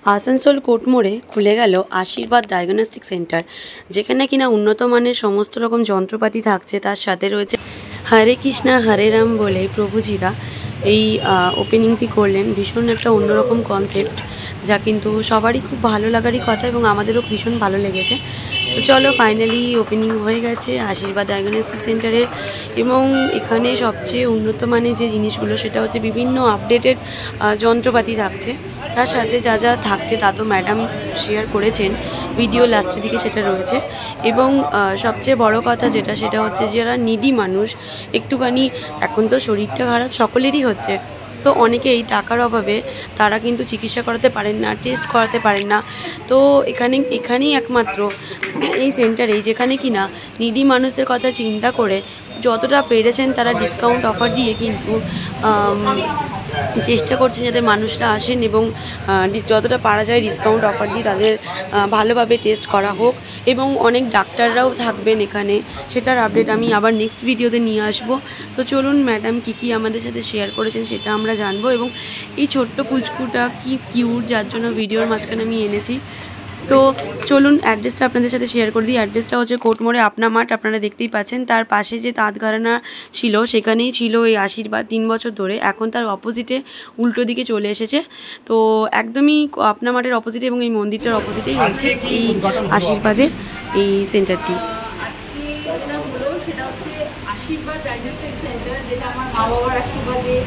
Asansol court मोड़े खुले गेल आशीर्वाद डायगनस्टिक सेंटर जेखाने किना उन्नत मानेर समस्त रकम जंत्रपाति थाकছে तार साथे रयेছে हरे कृष्णा हरे राम बोले प्रभुजीरा এই ওপেনিংটি করলেন। ভীষণ একটা অন্যরকম কনসেপ্ট যা কিন্তু সবারই খুব ভালো লাগারই কথা এবং আমাদেরও ভীষণ ভালো লেগেছে। তো চলো ফাইনালি ওপেনিং হয়ে গেছে আশীর্বাদ ডায়াগনস্টিক সেন্টারে এবং এখানে সবচেয়ে উন্নত মানের যে জিনিসগুলো সেটা হচ্ছে বিভিন্ন আপডেটেড যন্ত্রপাতি থাকছে। তার সাথে যা যা থাকছে তা তো ম্যাডাম শেয়ার করেছেন, ভিডিও লাস্টের দিকে সেটা রয়েছে। এবং সবচেয়ে বড় কথা যেটা সেটা হচ্ছে যারা নিডি মানুষ, একটুখানি এখন তো শরীরটা খারাপ সকলেরই হচ্ছে, তো অনেকেই টাকার অভাবে তারা কিন্তু চিকিৎসা করাতে পারেন না, টেস্ট করাতে পারেন না। তো এখানেই একমাত্র এই সেন্টারেই যেখানে কিনা নিডি মানুষদের কথা চিন্তা করে যতটা পেরেছেন তারা ডিসকাউন্ট অফার দিয়ে কিন্তু চেষ্টা করছেন যাতে মানুষরা আসেন এবং যতটা পারা যায় ডিসকাউন্ট অফার দিয়ে তাদের ভালোভাবে টেস্ট করা হোক। এবং অনেক ডাক্তাররাও থাকবেন এখানে, সেটার আপডেট আমি আবার নেক্সট ভিডিওতে নিয়ে আসব। তো চলুন ম্যাডাম কী আমাদের সাথে শেয়ার করেছেন সেটা আমরা জানবো। এবং এই ছোট্ট কুচকুটা কি কিউট, যার জন্য ভিডিওর মাঝখানে আমি এনেছি। তো চলুন অ্যাড্রেসটা আপনাদের সাথে শেয়ার করে দিই। অ্যাড্রেসটা হচ্ছে কোর্ট মোড়ে আপনা মাঠ, আপনারা দেখতেই পাচ্ছেন। তার পাশে যে তাঁত ঘরানা ছিল সেখানেই ছিল এই আশীর্বাদ 3 বছর ধরে, এখন তার অপোজিটে উল্টো দিকে চলে এসেছে। তো একদমই আপনা মাঠের অপোজিটে এবং এই মন্দিরটার অপোজিটেই রয়েছে এই আশীর্বাদের এই সেন্টারটি। আজকে যেটা হলো সেটা হচ্ছে আশীর্বাদ ডায়াগনস্টিক সেন্টার, যেটা আমার মা বাবার আশীর্বাদে,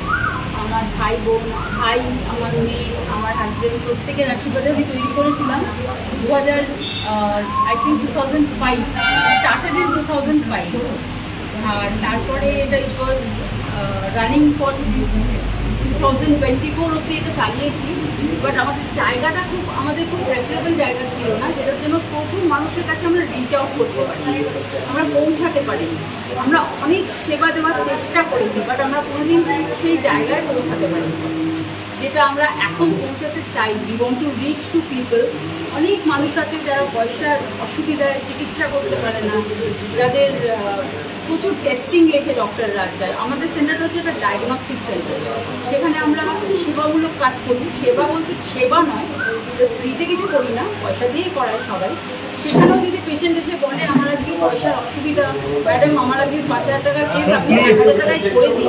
আমার ভাই বোন, ভাই, আমার মেয়ে, আমার হাজব্যান্ড প্রত্যেকের আশীর্বাদে আমি তৈরি করেছিলাম 2005 স্টার্টেড ইন 2005। আর তারপরে এটা ইট ওয়াজ রানিং ফর 2024 অবধি এটা চালিয়েছি। বাট আমাদের খুব প্রেফারেবল জায়গা ছিল না, যেটার জন্য প্রচুর মানুষের কাছে আমরা রিচ আউট করতে পারি, আমরা পৌঁছাতে পারি। আমরা অনেক সেবা দেওয়ার চেষ্টা করেছি, বাট আমরা কোনোদিন সেই জায়গায় পৌঁছাতে পারি, যেটা আমরা এখন পৌঁছাতে চাই। We want to reach two people. অনেক মানুষ আছে যারা পয়সার অসুবিধায় চিকিৎসা করতে পারে না, যাদের প্রচুর টেস্টিং লেখে ডক্টররা আজকাল। আমাদের সেন্টারটা হচ্ছে একটা ডায়াগনস্টিক সেন্টার, সেখানে আমরা সেবামূলক কাজ করি। সেবা বলতে সেবা নয়, ফ্রিতে কিছু করি না, পয়সা দিয়েই করায় সবাই। সেখানেও যদি পেশেন্ট এসে বলে আমার আজকে পয়সার অসুবিধা, ম্যাডাম আমার আজকে 5,000 টাকার কেস আপনি 5,000 টাকায় করে দিন,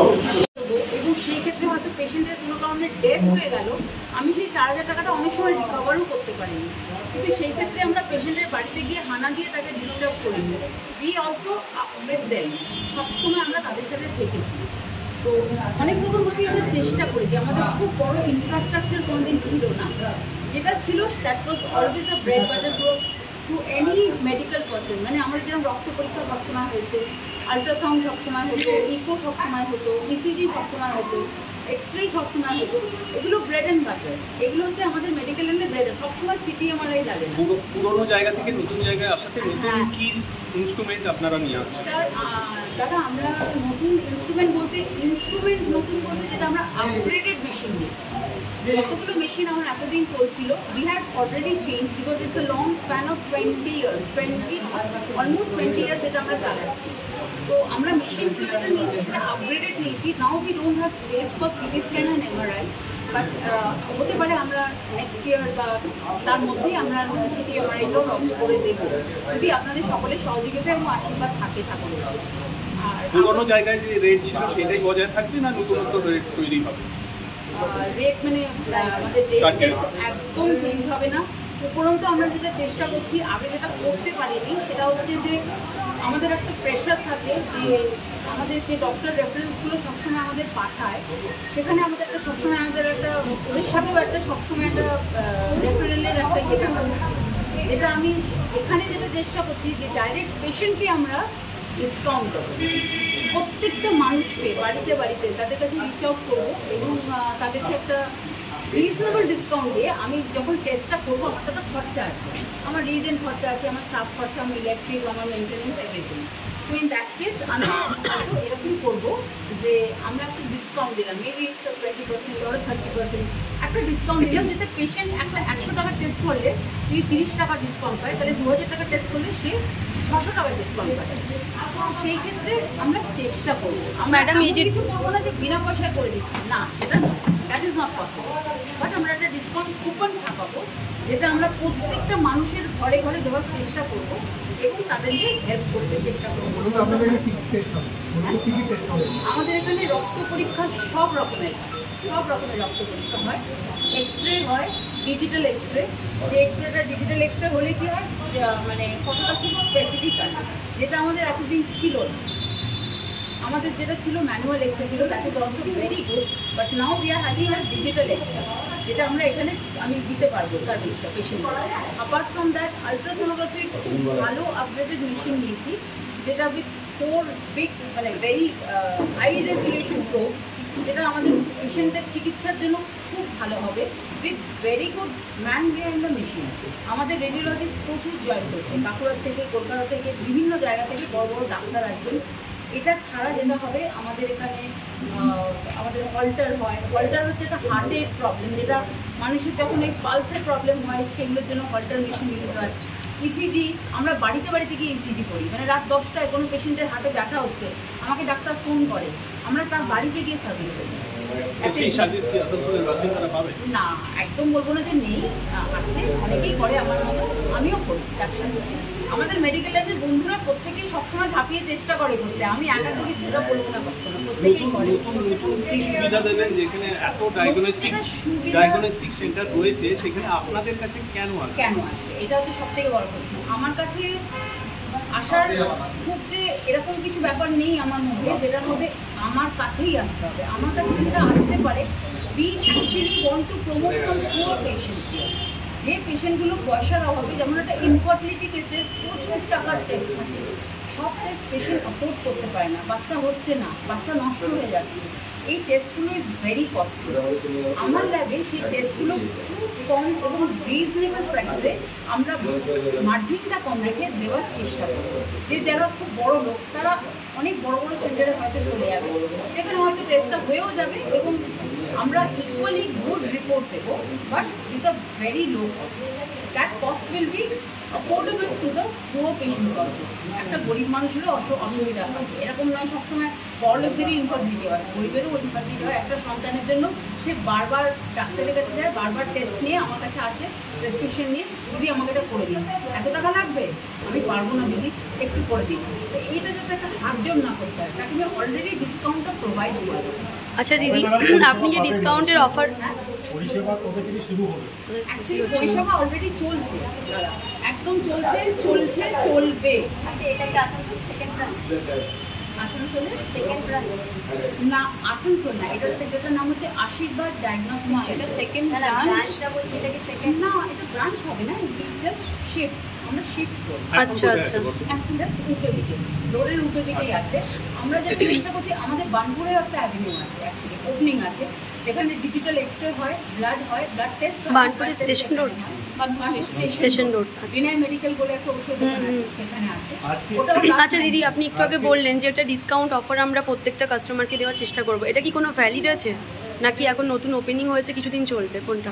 এবং সেই ক্ষেত্রে হয়তো পেশেন্টের কোনো কারণে ডেথ হয়ে গেল, আমি সেই 4,000 টাকাটা অনেক সময় রিকভারও করতে পারিনি। কিন্তু সেই ক্ষেত্রে আমরা পেশেন্টের বাড়িতে গিয়ে হানা দিয়ে তাকে ডিস্টার্ব করিনি। উই অলসো উইথ দেম, সবসময় আমরা তাদের সাথে থেকেছি। তো অনেক রকমভাবে আমরা চেষ্টা করেছি। আমাদের খুব বড় ইনফ্রাস্ট্রাকচার কোনোদিন ছিল না, যেটা ছিল that was always a bread butter to any medical person. মানে আমাদের যেরকম রক্ত পরীক্ষা সবসময় হয়েছে, আলট্রাসাউন্ড সবসময় হতো, ইকো সবসময় হতো, ইসিজি সবসময় হতো, এক্স-রে সবসময় হতো। এগুলো ব্রেড অ্যান্ড বাটার, এগুলো হচ্ছে আমাদের মেডিকেল লাইনে ব্রেড। সবসময় সিটি এমআরআই লাগে না। পুরোনো জায়গা থেকে নতুন জায়গায় আসাতে নতুন কি ইনস্ট্রুমেন্ট আপনারা নিয়ে আসছেন? স্যার দাদা, আমরা নতুন ইনস্ট্রুমেন্ট বলতে যেটা আমরা আপগ্রেডেড মেশিন নিয়েছি। যতগুলো মেশিন আমার এতদিন চলছিল, we have already change because it's a long span of 20 years, almost 20 years যেটা আমরা চালাচ্ছি। তো আমরা মেশিন যেটা নিয়েছি সেটা আপগ্রেডেড নিয়েছি। Now we don't have space for CT scan and MRI, but হতে পারে আমরা নেক্সট ইয়ার বা তার মধ্যেই আমরা সিটি এমআরআইটাও লঞ্চ করে দেবো, যদি আপনাদের সকলের সহযোগিতা এবং আশীর্বাদ থাকে ঠাকুরের। আর পুরোনো জায়গায় যে রেট ছিল সেটাই বজায় থাকবে না নতুনত্ব রেট তৈরি হবে? রেট মানে আমাদের রেট একদম চেঞ্জ হবে না। উপরন্তু আমরা যেটা চেষ্টা করছি, আগে যেটা করতে পারিনি সেটা হচ্ছে যে আমাদের একটা প্রেশার থাকে যে আমাদের যে ডক্টর রেফারেন্সগুলো সবসময় আমাদের পাঠায়, সেখানে আমাদের একটা সবসময় আমাদের একটা ওদের সাথেও একটা সবসময় একটা রেফারেলের একটা ইয়ে ব্যাপার থাকে, যেটা আমি এখানে যেটা চেষ্টা করছি যে ডাইরেক্ট পেশেন্টকে আমরা ডিসকাউন্ট দেবো। প্রত্যেকটা মানুষকে বাড়িতে তাদের কাছে রিচ আউট করবো এবং তাদেরকে একটা রিজনেবল ডিসকাউন্ট দিয়ে আমি যখন টেস্টটা করবো, আমার তো একটা খরচা আছে, আমার রিজেন্ট খরচা আছে, আমার স্টাফ খরচা, আমার ইলেকট্রিক, আমার maintenance, everything. So in that case আমি হয়তো এরকম করবো যে আমরা একটা ডিসকাউন্ট দিলাম, মেবি ইটস 20% or 30% একটা ডিসকাউন্ট দিলাম, যাতে পেশেন্ট একটা 100 টাকার টেস্ট করলে যদি 30 টাকা ডিসকাউন্ট পায়, তাহলে 2000 টাকার টেস্ট করলে সে 600 টাকার ডিসকাউন্ট পায়। সেই ক্ষেত্রে আমরা চেষ্টা করবো। ম্যাডাম এই যে কিছু করবো না যে বিনা পয়সায় করে দিচ্ছি, না, সেটা that is not possible. But আমরা একটা ডিসকাউন্ট কুপন ছাপাবো যেটা আমরা প্রত্যেকটা মানুষের ঘরে ঘরে দেওয়ার চেষ্টা করব এবং তাদেরকে হেল্প করতে চেষ্টা করবো। আমাদের এখানে রক্ত পরীক্ষা সব রকমের রক্ত পরীক্ষা হয়, এক্সরে হয়, ডিজিটাল এক্সরে। যে ডিজিটাল এক্সরে হলে কি হয়, মানে কতটা খুব স্পেসিফিক আছে, যেটা আমাদের এতদিন ছিল না। আমাদের যেটা ছিল ম্যানুয়াল এক্সরে ছিল, that is also very good, but now we are having a digital x-ray, যেটা আমরা এখানে আমি দিতে পারবো সার্ভিসটা পেশেন্টকে। অ্যাপার্ট ফ্রম দ্যাট আলট্রাসোনোগ্রাফি খুব ভালো আপগ্রেডেড মেশিন নিয়েছি, যেটা উইথ 4 বিগ মানে ভেরি হাই রেজুলেশন প্রোবস, যেটা আমাদের পেশেন্টদের চিকিৎসার জন্য খুব ভালো হবে, with very good man behind the machine. আমাদের রেডিওলজিস্ট প্রচুর জয়েন করছে, বাঁকুড়া থেকে, কলকাতা থেকে, বিভিন্ন জায়গা থেকে বড় বড় ডাক্তার আসবেন। এটা ছাড়া যেটা হবে, আমাদের এখানে আমাদের অল্টার হয়। অল্টার হচ্ছে একটা হার্টের প্রবলেম, যেটা মানুষের যখন এই পালসের প্রবলেম হয় সেগুলোর জন্য অল্টার মেশিন ইউজ হয়। ইসিজি আমরা বাড়িতে গিয়ে ইসিজি করি, মানে রাত 10টায় কোনো পেশেন্টের হাতে ব্যথা হচ্ছে, আমাকে ডাক্তার ফোন করে, আমরা তার বাড়িতে গিয়ে সার্ভিস করি। না, একদম বলবো না যে নেই, আছে, অনেকেই করে আমার মতো, আমিও করি তার সাথে। আমাদের মেডিকেল লাইনের বন্ধুরা প্রত্যেকেই সবসময় ঝাঁপিয়ে চেষ্টা করে করতে, আমি একা থেকে সেটা বলবো না, প্রত্যেকেই করে। কি সুবিধা দেবেন যেখানে এত ডায়াগনস্টিক সেন্টার রয়েছে, সেখানে আপনাদের কাছে কেন আসবে? এটা হচ্ছে সব থেকে বড় প্রশ্ন। আমার কাছে আসার খুব যে এরকম কিছু ব্যাপার নেই আমার মধ্যে, যেটার মধ্যে আমার কাছেই আসতে হবে। আমার কাছে যেটা আসতে পারে, we actually want to promote some poor patients here. যে পেশেন্টগুলো পয়সার অভাবে, যেমন একটা ইনফার্টিলিটি কেসের প্রচুর টাকার টেস্ট থাকে, সব টেস্ট পেশেন্ট অ্যাফোর্ড করতে পারে না, বাচ্চা হচ্ছে না, বাচ্চা নষ্ট হয়ে যাচ্ছে, এই টেস্টগুলো ইজ ভেরি কস্টলি। আমার ল্যাবে সেই টেস্টগুলো খুব কম এবং রিজনেবল প্রাইসে আমরা মার্জিনটা কম রেখে দেওয়ার চেষ্টা করব। যে যারা খুব বড় লোক, তারা অনেক বড় বড় সেন্টারে হয়তো চলে যাবে, যেখানে হয়তো টেস্টটা হয়েও যাবে এবং আমরা ইকুয়ালি গুড রিপোর্ট দেবো, but with a very low cost. That cost will be affordable to the poor patients also. একটা গরিব মানুষেরও অসুবিধা হয়, এরকম নয় সবসময় বড় লোকদেরই ইনফার্টিলিটি হয়, গরিবেরও ইনফার্টিলিটি হয়। একটা সন্তানের জন্য সে বারবার ডাক্তারের কাছে যায়, বারবার টেস্ট নিয়ে আমার কাছে আসে, প্রেসক্রিপশন নিয়ে, দিদি আমাকে এটা করে দিন, এত টাকা লাগবে, আমি পারবো না দিদি, একটু করে দিন। তো এইটা যাতে একটা হাতজোড় না করতে হয়, তাকে আমি অলরেডি ডিসকাউন্টটা প্রোভাইড করে দেবো। আচ্ছা দিদি, আপনি যে ডিসকাউন্টের অফার, পরিষেবা কবে থেকে শুরু হবে? পরিষেবা অলরেডি চলছে দাদা, একদম চলছে, চলবে। আচ্ছা, এটা কি আসানসোল সেকেন্ড ব্রাঞ্চ? আসানসোলে সেকেন্ড ব্রাঞ্চ না, আসানসোল না, এটা সেন্টারটার নাম হচ্ছে আশীর্বাদ ডায়াগনস্টিক। এটা সেকেন্ড ব্রাঞ্চটা বলছি, এটা কি সেকেন্ড? না, এটা ব্রাঞ্চ হবে না, জাস্ট শিফট, আমরা শিফট করব। আচ্ছা আচ্ছা, এখন জাস্ট উল্টো দিকে, রোডের উল্টো দিকেই আছে। আমরা যে চেষ্টা করছি, আমাদের বানপুরে একটা অ্যাভিনিউ আছে, অ্যাকচুয়ালি ওপেনিং আছে, যেখানে ডিজিটাল এক্সরে হয়, ব্লাড টেস্ট হয়। বানপুরে স্টেশন রোড, স্টেশন রোড, বিনয় মেডিকেল বলে একটা ওষুধ দোকান আছে, সেখানে আছে। আচ্ছা দিদি, আপনি একটু আগে বললেন যে একটা ডিসকাউন্ট অফার আমরা প্রত্যেকটা কাস্টমারকে দেওয়ার চেষ্টা করব, এটা কি কোনো ভ্যালিড আছে নাকি এখন নতুন ওপেনিং হয়েছে, কিছুদিন চলবে, কোনটা?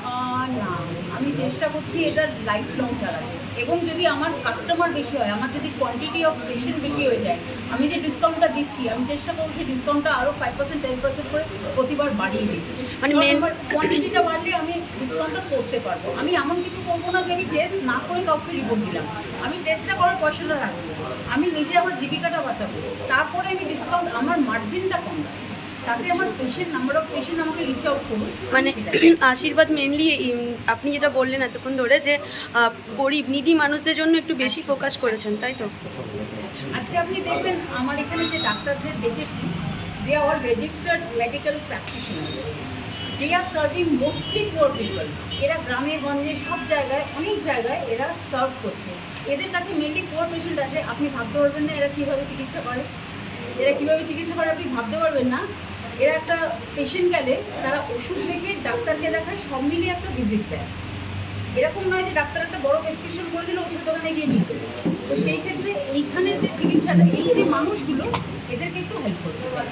না, আমি চেষ্টা করছি এটা লাইফ লং চালাতে, এবং যদি আমার কাস্টমার বেশি হয়, আমার যদি কোয়ান্টিটি অফ পেশেন্ট বেশি হয়ে যায়, আমি যে ডিসকাউন্টটা দিচ্ছি, আমি চেষ্টা করবো সেই ডিসকাউন্টটা আরও 5% 10% করে প্রতিবার বাড়িয়ে দিই। মানে কোয়ান্টিটিটা বাড়লে আমি ডিসকাউন্টটা করতে পারবো। আমি এমন কিছু করবো না যে আমি টেস্ট না করে কাউকে রিপোর্ট দিলাম, আমি টেস্টটা করার পয়সাটা রাখবো, আমি নিজে আমার জীবিকাটা বাঁচাবো, তারপরে আমি ডিসকাউন্ট, আমার মার্জিনটা কম রাখবো, তাতে আমার পেশেন্ট, নাম্বার অফ পেশেন্ট আমাকে রিচ আউট করুন। মানে আশীর্বাদ মেনলি আপনি যেটা বললেন এতক্ষণ ধরে, যে গরিব নিডি মানুষদের জন্য একটু বেশি ফোকাস করেছেন, তাই তো? আজকে আপনি দেখবেন আমার এখানে যে ডাক্তারদের দেখেছি, দে আর অল রেজিস্টার্ড মেডিকেল প্র্যাকটিশনার্স, দে আর সার্ভিং মোস্টলি পুয়ার পিপল। এরা গ্রামে গঞ্জে সব জায়গায়, অনেক জায়গায় এরা সার্ভ করছে। এদের কাছে মেনলি পুয়ার পেশেন্ট আসে, আপনি ভাবতে পারবেন না এরা কীভাবে চিকিৎসা করে, আপনি ভাবতে পারবেন না। এরা একটা পেশেন্ট গেলে তারা ওষুধ থেকে ডাক্তারকে দেখায়, সব মিলিয়ে একটা ভিজিট দেয়। এরকম নয় যে ডাক্তার একটা বড় প্রেসক্রিপশন করে দিল, ওষুধ দোকানে গিয়ে নিতে। তো সেই ক্ষেত্রে এইখানে যে চিকিৎসাটা, এই যে মানুষগুলো, এদেরকে একটু হেল্প করতে পারে।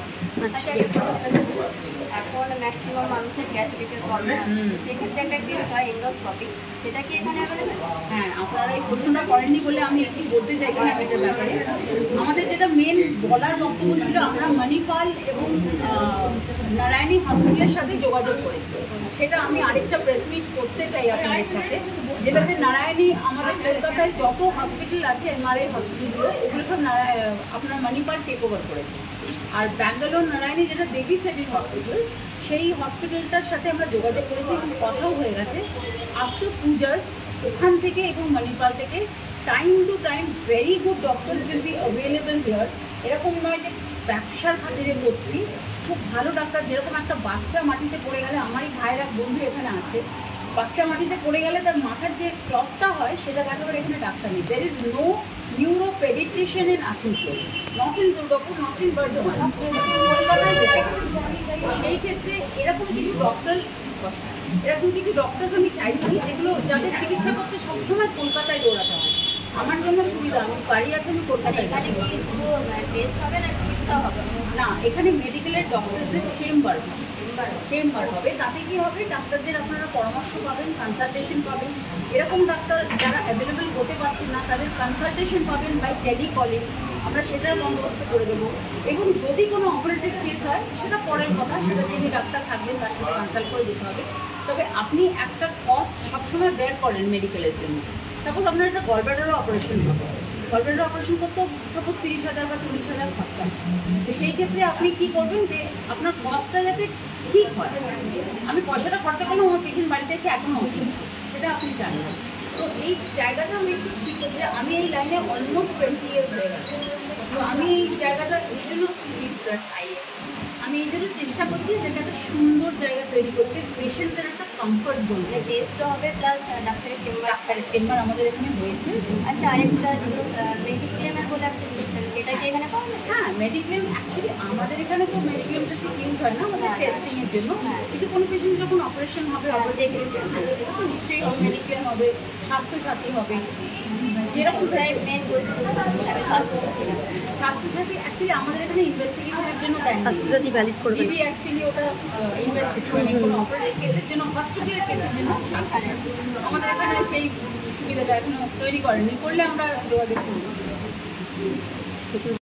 এখন ম্যাক্সিমাম মানুষের গ্যাস্ট্রিকের প্রবলেম আছে, সেক্ষেত্রে একটা টেস্ট হয় এন্ডোস্কপি, সেটা কি এখানে অ্যাভেলেবেল? হ্যাঁ, আপনারা এই প্রশ্নটা করেননি বলে আমি একটু বলতে চাইছিলাম এটার ব্যাপারে। আমাদের যেটা মেন বলার বক্তব্য ছিল, আমরা মণিপাল এবং নারায়ণী হসপিটালের সাথে যোগাযোগ করেছি, সেটা আমি আরেকটা প্রেস মিট করতে চাই আপনাদের সাথে। যেটাতে নারায়ণী আমাদের কলকাতায় যত হসপিটাল আছে এমআরআই হসপিটালগুলো ওগুলো সব আপনার মণিপাল টেক ওভার করেছে। আর ব্যাঙ্গালোর নারায়ণী যেটা দেবী সেটির হসপিটাল, সেই হসপিটালটার সাথে আমরা যোগাযোগ করেছি এবং কথাও হয়ে গেছে আফটার পূজাস ওখান থেকে এবং মণিপাল থেকে time to time very good doctors will be available here. এরকম নয় যে ব্যবসার খাতিরে করছি, খুব ভালো ডাক্তার। যেরকম একটা বাচ্চা মাটিতে পড়ে গেলে, আমারই ভাইয়ের এক বন্ধু এখানে আছে, বাচ্চা মাটিতে পড়ে গেলে তার মাথার যে ক্লটটা হয় সেটা দেখাবার এখানে ডাক্তার নেই। There is no neuro pediatrician in Asansol, not in Durgapur, not in Bardhaman, কলকাতায় যেতে হবে। সেই ক্ষেত্রে এরকম কিছু ডক্টরস আমি চাইছি যেগুলো যাদের চিকিৎসা করতে সবসময় কলকাতায় দৌড়াতে হয়। আমার জন্য সুবিধা, আমার বাড়ি আছে, আমি কলকাতায়। এখানে কি শুধু টেস্ট হবে না চিকিৎসা হবে? না, এখানে মেডিকেলের ডক্টরসদের চেম্বার হবে। তাতে কি হবে, ডাক্তারদের আপনারা পরামর্শ পাবেন, কনসালটেশন পাবেন। এরকম ডাক্তার যারা অ্যাভেলেবেল হতে পারছেন না তাদের কনসালটেশন পাবেন বাই টেলিকলিং, আমরা সেটার বন্দোবস্ত করে দেবো। এবং যদি কোনো অপারেটিভ কেস হয় সেটা পরের কথা, সেটা যিনি ডাক্তার থাকবেন তার সাথে কনসাল্ট করে যেতে হবে। তবে আপনি একটা কস্ট সবসময় বের করেন মেডিকেলের জন্য। সাপোজ আপনার একটা গলব্লাডারও অপারেশন হবে, গলব্লাডার অপারেশন করতেও সাপোজ 30,000 বা 40,000 খরচা। তো সেই ক্ষেত্রে আপনি কি করবেন যে আপনার কস্টটা যাতে ঠিক হয়। আমি পয়সাটা খরচা করলাম, আমার পেশেন্ট বাড়িতে এসে এখনও ওষুধ, সেটা আপনি চান না। তো এই জায়গাটা আমি একটু ঠিক করতে, আমি এই লাইনে অলমোস্ট 20 ইয়ার্স হয়ে গেছে। তো আমি এই জায়গাটা এই জন্য আমি এই জন্য চেষ্টা করছি যে একটা সুন্দর জায়গা তৈরি করতে, পেশেন্টদের একটা কমফর্ট জোন। টেস্টও হবে প্লাস ডাক্তারের চেম্বার আমাদের এখানে হয়েছে। আচ্ছা, আরেকটা জিনিস, মেডিক্লেমের বলে একটা জিনিস থাকে, সেটা কি এখানে পাওয়া যায়? হ্যাঁ, মেডিক্লেম অ্যাকচুয়ালি আমাদের এখানে তো মেডিক্লেমটা ঠিক ইউজ হয় না, আমাদের টেস্টিংয়ের জন্য। কিন্তু কোনো পেশেন্ট যখন অপারেশন হবে, সেটা তো নিশ্চয়ই হবে, মেডিক্লেম হবে, স্বাস্থ্যসাথী হবে। যেরকম মেন স্বাস্থ্যসাথী স্বাস্থ্যসাথী অ্যাকচুয়ালি আমাদের এখানে ইনভেস্টিগেশনের জন্য দেয় না। স্বাস্থ্যসাথী ভ্যালিড করবে দিদি অ্যাকচুয়ালি ওটা মানে কোনো অপারেটিভ কেসের জন্য, হসপিটালের কেসের জন্য আমাদের এখানে সেই সুবিধাটা এখনো তৈরি করেনি। করলে আমরা যোগাযোগ করবো।